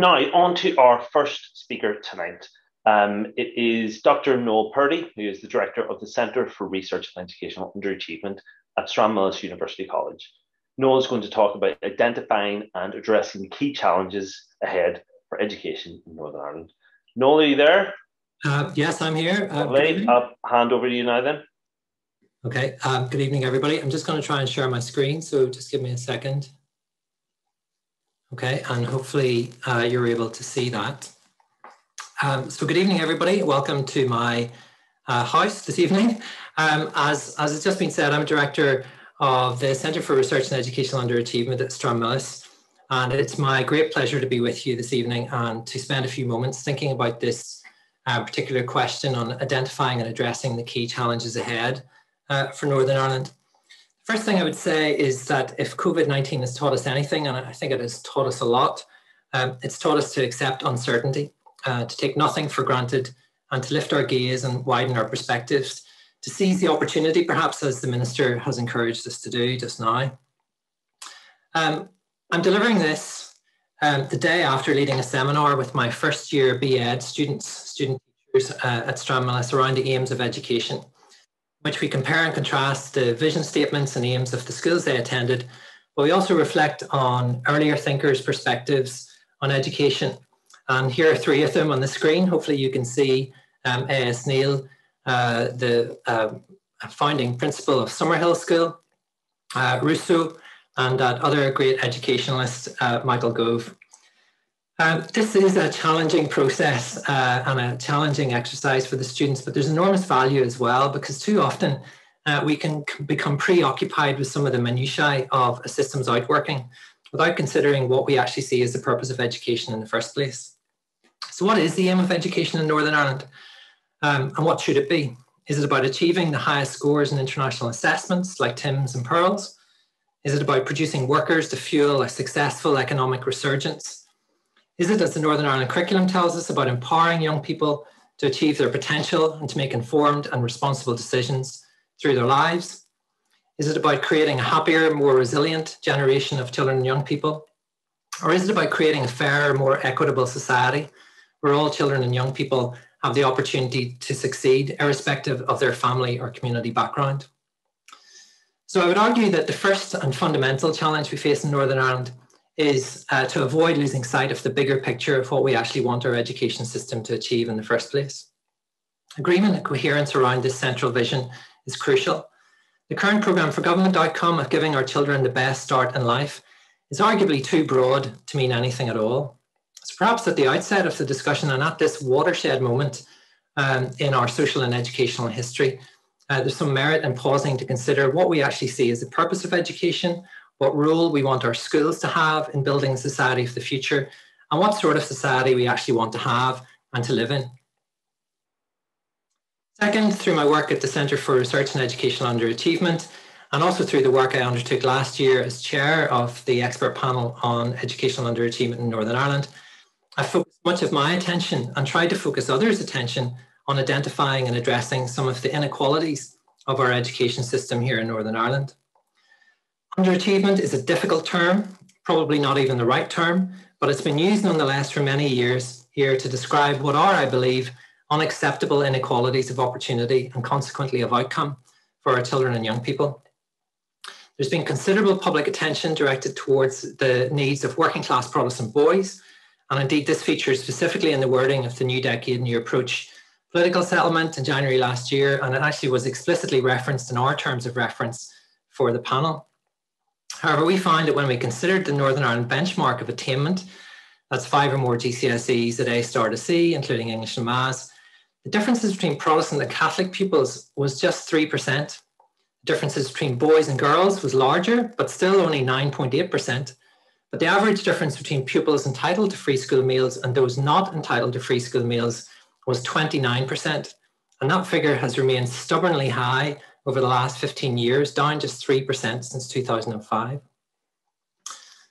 now on to our first speaker tonight. It is Dr. Noel Purdy, who is the director of the Centre for Research and Educational Underachievement at Stranmillis University College. Noel is going to talk about identifying and addressing the key challenges ahead for education in Northern Ireland. Noel, are you there? Yes, I'm here. I'll hand over to you now then. Okay, good evening, everybody. I'm just going to try and share my screen, so just give me a second. Okay, and hopefully you're able to see that. So good evening, everybody. Welcome to my house this evening. As it's just been said, I'm director of the Centre for Research and Educational Underachievement at Stranmillis, and it's my great pleasure to be with you this evening and to spend a few moments thinking about this particular question on identifying and addressing the key challenges ahead for Northern Ireland. First thing I would say is that if COVID-19 has taught us anything, and I think it has taught us a lot, it's taught us to accept uncertainty, to take nothing for granted, and to lift our gaze and widen our perspectives, to seize the opportunity, perhaps as the Minister has encouraged us to do just now. I'm delivering this the day after leading a seminar with my first year BEd student teachers at Stranmillis around the aims of education, which we compare and contrast the vision statements and aims of the schools they attended, but we also reflect on earlier thinkers' perspectives on education. And here are three of them on the screen. Hopefully you can see A.S. Neil, the founding principal of Summerhill School, Rousseau, and that other great educationalist, Michael Gove. This is a challenging process and a challenging exercise for the students, but there's enormous value as well, because too often we can become preoccupied with some of the minutiae of a system's outworking without considering what we actually see as the purpose of education in the first place. So what is the aim of education in Northern Ireland? And what should it be? Is it about achieving the highest scores in international assessments like TIMSS and PEARLS? Is it about producing workers to fuel a successful economic resurgence? Is it, as the Northern Ireland curriculum tells us, about empowering young people to achieve their potential and to make informed and responsible decisions through their lives? Is it about creating a happier, more resilient generation of children and young people? Or is it about creating a fairer, more equitable society where all children and young people have the opportunity to succeed, irrespective of their family or community background? So I would argue that the first and fundamental challenge we face in Northern Ireland is to avoid losing sight of the bigger picture of what we actually want our education system to achieve in the first place. Agreement and coherence around this central vision is crucial. The current programme for government outcome of giving our children the best start in life is arguably too broad to mean anything at all. So perhaps at the outset of the discussion and at this watershed moment in our social and educational history, there's some merit in pausing to consider what we actually see as the purpose of education, what role we want our schools to have in building the society of the future, and what sort of society we actually want to have and to live in. Second, through my work at the Centre for Research and Educational Underachievement, and also through the work I undertook last year as chair of the expert panel on educational underachievement in Northern Ireland, I focused much of my attention and tried to focus others' attention on identifying and addressing some of the inequalities of our education system here in Northern Ireland. Underachievement is a difficult term, probably not even the right term, but it's been used nonetheless for many years here to describe what are, I believe, unacceptable inequalities of opportunity and consequently of outcome for our children and young people. There's been considerable public attention directed towards the needs of working class Protestant boys, and indeed this features specifically in the wording of the New Decade, New Approach political settlement in January last year, and it actually was explicitly referenced in our terms of reference for the panel. However, we find that when we considered the Northern Ireland benchmark of attainment, that's 5 or more GCSEs at A star to C, including English and Maths, the differences between Protestant and Catholic pupils was just 3%. The differences between boys and girls was larger, but still only 9.8%. But the average difference between pupils entitled to free school meals and those not entitled to free school meals was 29%. And that figure has remained stubbornly high over the last 15 years, down just 3% since 2005.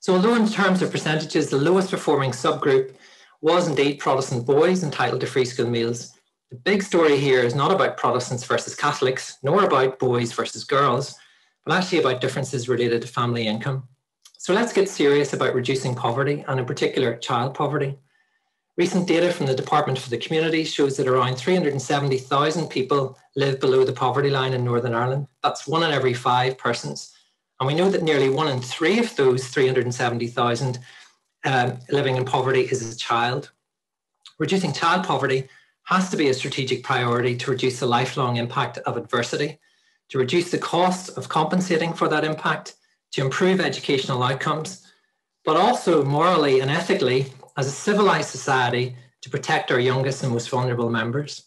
So although in terms of percentages, the lowest performing subgroup was indeed Protestant boys entitled to free school meals, the big story here is not about Protestants versus Catholics, nor about boys versus girls, but actually about differences related to family income. So let's get serious about reducing poverty, and in particular, child poverty. Recent data from the Department for the Community shows that around 370,000 people live below the poverty line in Northern Ireland. That's 1 in every 5 persons. And we know that nearly 1 in 3 of those 370,000 living in poverty is a child. Reducing child poverty has to be a strategic priority to reduce the lifelong impact of adversity, to reduce the cost of compensating for that impact, to improve educational outcomes, but also morally and ethically, as a civilized society, to protect our youngest and most vulnerable members.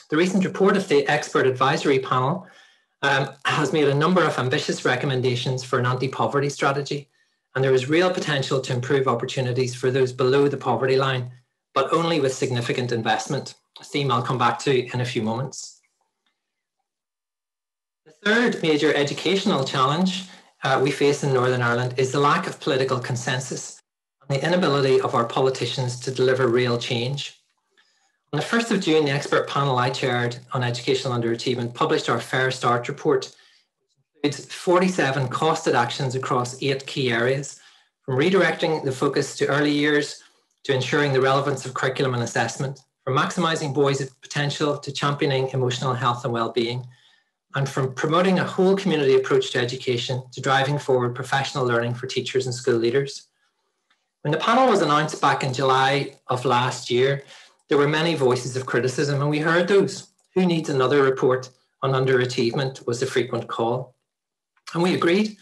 The recent report of the Expert Advisory Panel has made a number of ambitious recommendations for an anti-poverty strategy, and there is real potential to improve opportunities for those below the poverty line, but only with significant investment, a theme I'll come back to in a few moments. The third major educational challenge we face in Northern Ireland is the lack of political consensus and the inability of our politicians to deliver real change. On the 1st of June, the expert panel I chaired on educational underachievement published our Fair Start report, which includes 47 costed actions across 8 key areas, from redirecting the focus to early years, to ensuring the relevance of curriculum and assessment, from maximising boys' potential to championing emotional health and well-being, and from promoting a whole community approach to education to driving forward professional learning for teachers and school leaders. When the panel was announced back in July of last year, there were many voices of criticism, and we heard those. Who needs another report on underachievement was the frequent call. And we agreed,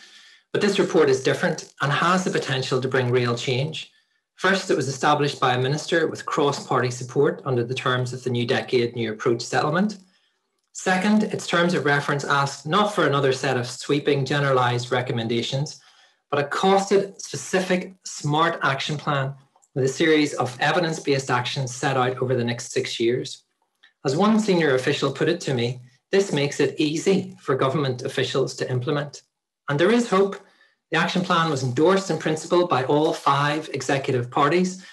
but this report is different and has the potential to bring real change. First, it was established by a minister with cross-party support under the terms of the New Decade New Approach settlement. Second, its terms of reference asked not for another set of sweeping generalised recommendations, but a costed, specific, smart action plan with a series of evidence-based actions set out over the next 6 years. As one senior official put it to me, this makes it easy for government officials to implement. And there is hope. The action plan was endorsed in principle by all 5 executive parties,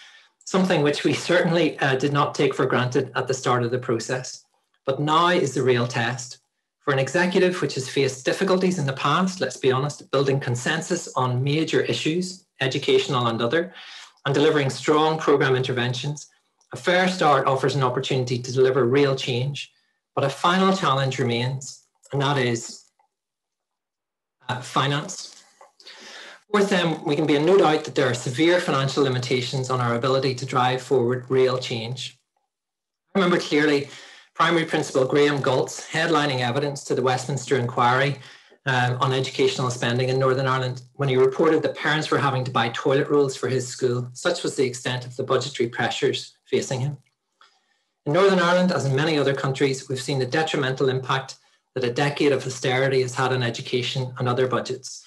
something which we certainly did not take for granted at the start of the process. But now is the real test. For an executive which has faced difficulties in the past, let's be honest, building consensus on major issues, educational and other, and delivering strong programme interventions, a Fair Start offers an opportunity to deliver real change. But a final challenge remains, and that is finance. Fourth, then, we can be in no doubt that there are severe financial limitations on our ability to drive forward real change. I remember clearly Primary Principal Graham Galt's headlining evidence to the Westminster inquiry on educational spending in Northern Ireland when he reported that parents were having to buy toilet rolls for his school. Such was the extent of the budgetary pressures facing him. In Northern Ireland, as in many other countries, we've seen the detrimental impact that a decade of austerity has had on education and other budgets.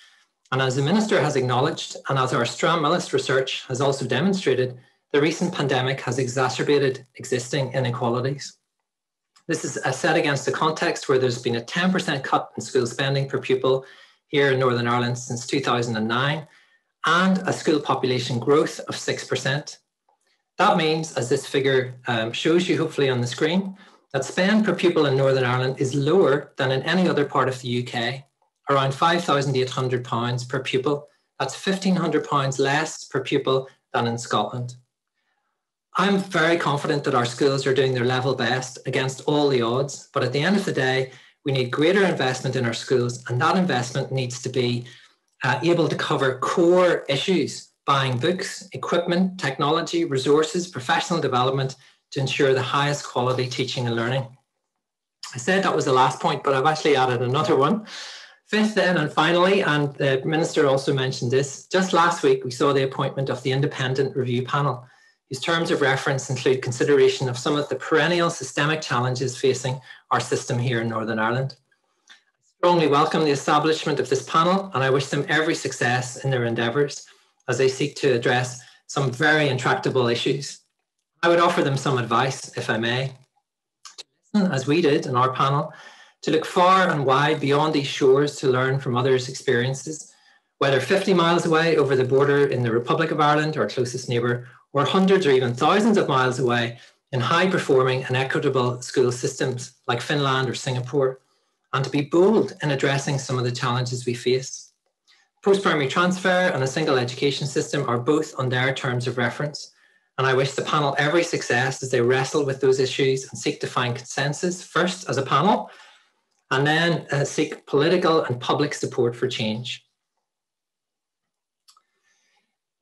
And as the Minister has acknowledged, and as our Stranmillis research has also demonstrated, the recent pandemic has exacerbated existing inequalities. This is set against a context where there's been a 10% cut in school spending per pupil here in Northern Ireland since 2009, and a school population growth of 6%. That means, as this figure shows you hopefully on the screen, that spend per pupil in Northern Ireland is lower than in any other part of the UK, around £5,800 per pupil. That's £1,500 less per pupil than in Scotland. I'm very confident that our schools are doing their level best against all the odds, but at the end of the day, we need greater investment in our schools, and that investment needs to be able to cover core issues, buying books, equipment, technology, resources, professional development to ensure the highest quality teaching and learning. I said that was the last point, but I've actually added another one. Fifth then, and finally, and the Minister also mentioned this, just last week we saw the appointment of the Independent Review Panel, whose terms of reference include consideration of some of the perennial systemic challenges facing our system here in Northern Ireland. I strongly welcome the establishment of this panel, and I wish them every success in their endeavours as they seek to address some very intractable issues. I would offer them some advice, if I may, to listen, as we did in our panel, to look far and wide beyond these shores to learn from others' experiences, whether 50 miles away over the border in the Republic of Ireland, our closest neighbour, or hundreds or even thousands of miles away in high-performing and equitable school systems like Finland or Singapore, and to be bold in addressing some of the challenges we face. Post-primary transfer and a single education system are both on their terms of reference, and I wish the panel every success as they wrestle with those issues and seek to find consensus, first as a panel, and then seek political and public support for change.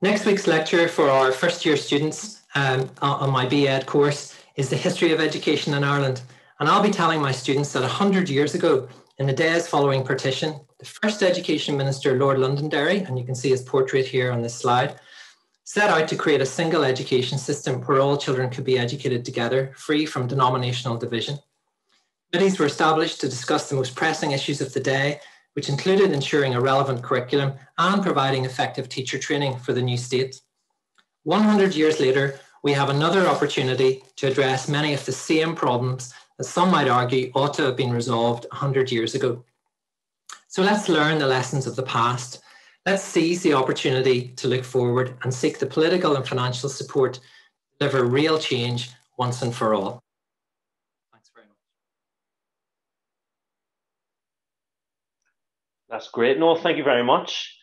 Next week's lecture for our first-year students on my BEd course is the history of education in Ireland, and I'll be telling my students that 100 years ago, in the days following partition, the first Education Minister, Lord Londonderry, and you can see his portrait here on this slide, set out to create a single education system where all children could be educated together, free from denominational division. Committees were established to discuss the most pressing issues of the day, which included ensuring a relevant curriculum and providing effective teacher training for the new state. 100 years later, we have another opportunity to address many of the same problems that some might argue ought to have been resolved 100 years ago. So let's learn the lessons of the past. Let's seize the opportunity to look forward and seek the political and financial support to deliver real change once and for all. Thanks very much. That's great, Noel. Thank you very much.